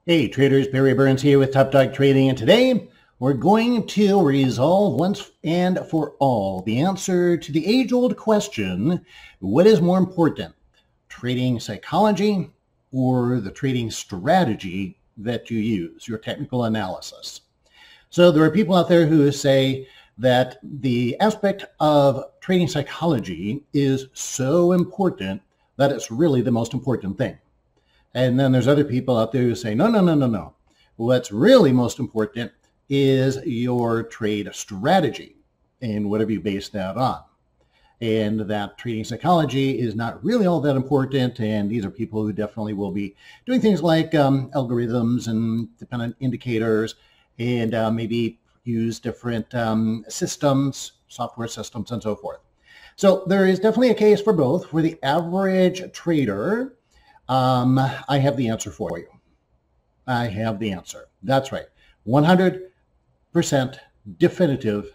Hey traders, Barry Burns here with Top Dog Trading, and today we're going to resolve once and for all the answer to the age-old question, what is more important, trading psychology or the trading strategy that you use, your technical analysis? So there are people out there who say that the aspect of trading psychology is so important that it's really the most important thing. And then there's other people out there who say, no. What's really most important is your trade strategy and whatever you base that on. And that trading psychology is not really all that important. And these are people who definitely will be doing things like algorithms and dependent indicators and maybe use different systems, software systems, and so forth. So there is definitely a case for both. For the average trader, I have the answer for you. I have the answer. That's right. 100% definitive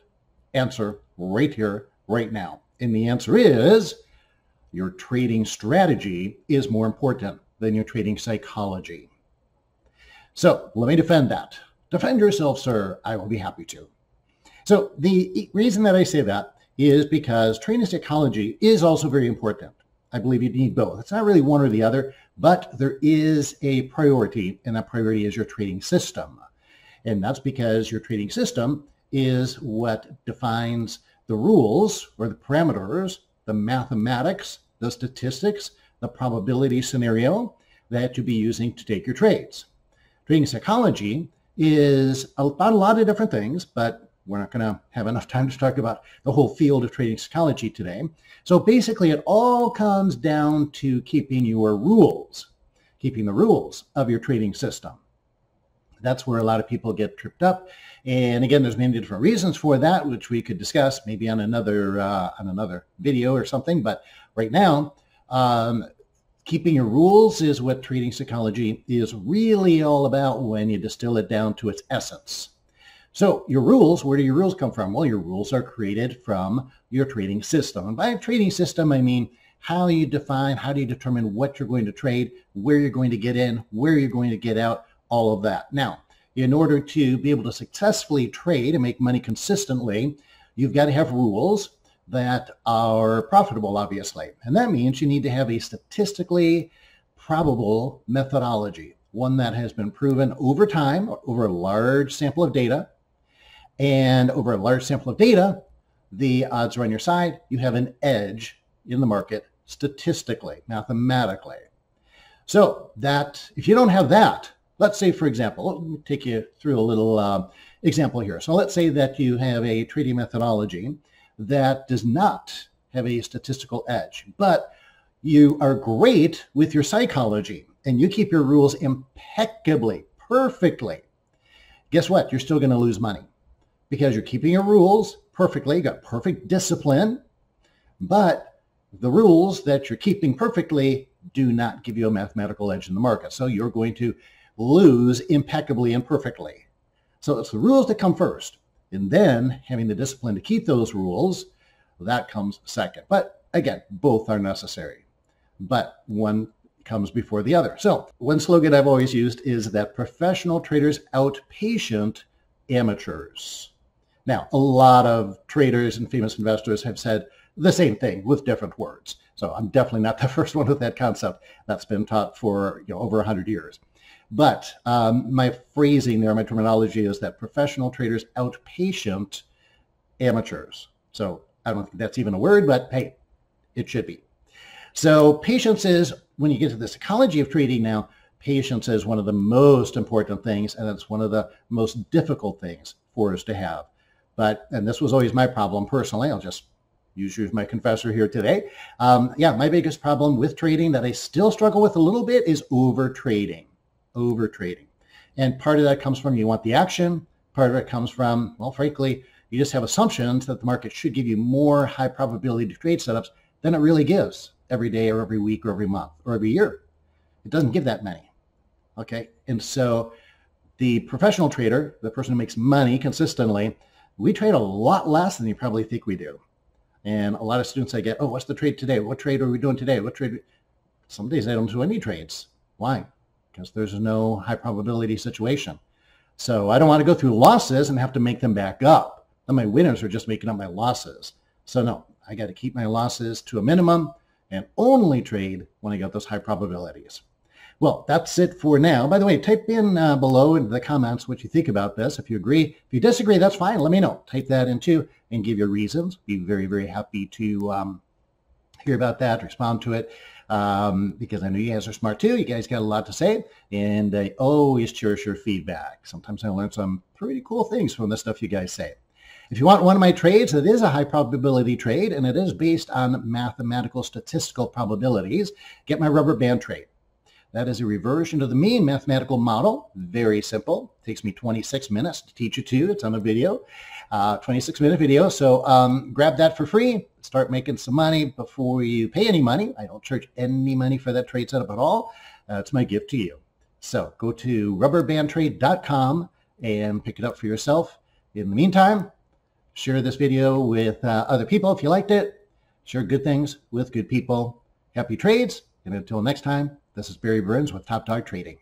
answer right here, right now. And the answer is your trading strategy is more important than your trading psychology. So let me defend that. Defend yourself, sir. I will be happy to. So the reason that I say that is because trading psychology is also very important. I believe you need both. It's not really one or the other, but there is a priority, and that priority is your trading system. And that's because your trading system is what defines the rules or the parameters, the mathematics, the statistics, the probability scenario that you'll be using to take your trades. Trading psychology is about a lot of different things, but we're not going to have enough time to talk about the whole field of trading psychology today. So basically, it all comes down to keeping your rules, keeping the rules of your trading system. That's where a lot of people get tripped up. And again, there's many different reasons for that, which we could discuss maybe on another video or something. But right now, keeping your rules is what trading psychology is really all about when you distill it down to its essence. So your rules, where do your rules come from? Well, your rules are created from your trading system. And by a trading system, I mean how you define, how do you determine what you're going to trade, where you're going to get in, where you're going to get out, all of that. Now, in order to be able to successfully trade and make money consistently, you've got to have rules that are profitable, obviously. And that means you need to have a statistically probable methodology, one that has been proven over time, over a large sample of data. And over a large sample of data, the odds are on your side. You have an edge in the market statistically, mathematically. So that if you don't have that, let's say, for example, let me take you through a little example here. So let's say that you have a trading methodology that does not have a statistical edge, but you are great with your psychology and you keep your rules impeccably, perfectly. Guess what? You're still going to lose money because you're keeping your rules perfectly, you got perfect discipline, but the rules that you're keeping perfectly do not give you a mathematical edge in the market. So you're going to lose impeccably and perfectly. So it's the rules that come first. And then having the discipline to keep those rules, that comes second. But again, both are necessary, but one comes before the other. So one slogan I've always used is that professional traders outpatient amateurs. Now, a lot of traders and famous investors have said the same thing with different words. So I'm definitely not the first one with that concept. That's been taught for over 100 years. But my phrasing there, my terminology is that professional traders outpatient amateurs. So I don't think that's even a word, but hey, it should be. So patience is, when you get to the psychology of trading now, patience is one of the most important things, and it's one of the most difficult things for us to have. And this was always my problem personally. I'll just use you as my confessor here today. Yeah, my biggest problem with trading that I still struggle with a little bit is overtrading. And part of that comes from you want the action. Part of it comes from, well, frankly, you just have assumptions that the market should give you more high probability trade setups than it really gives every day or every week or every month or every year. It doesn't give that many. Okay. And so the professional trader, the person who makes money consistently, we trade a lot less than you probably think we do. And a lot of students I get, oh, what's the trade today? What trade are we doing today? What trade? Some days I don't do any trades. Why? because there's no high probability situation. So I don't want to go through losses and have to make them back up. Then my winners are just making up my losses. So no, I got to keep my losses to a minimum and only trade when I got those high probabilities. Well, that's it for now. By the way, type in below in the comments what you think about this. If you agree, if you disagree, that's fine. Let me know. Type that in too and give your reasons. Be very, very happy to hear about that, respond to it, because I know you guys are smart too. You guys got a lot to say, and I always cherish your feedback. Sometimes I learn some pretty cool things from the stuff you guys say. If you want one of my trades, it is a high probability trade, and it is based on mathematical statistical probabilities. Get my rubber band trade. That is a reversion to the mean mathematical model. Very simple. It takes me 26 minutes to teach you to. It's on a video, 26-minute video. So grab that for free. Start making some money before you pay any money. I don't charge any money for that trade setup at all. It's my gift to you. So go to rubberbandtrade.com and pick it up for yourself. In the meantime, share this video with other people if you liked it. Share good things with good people. Happy trades. And until next time, this is Barry Burns with Top Dog Trading.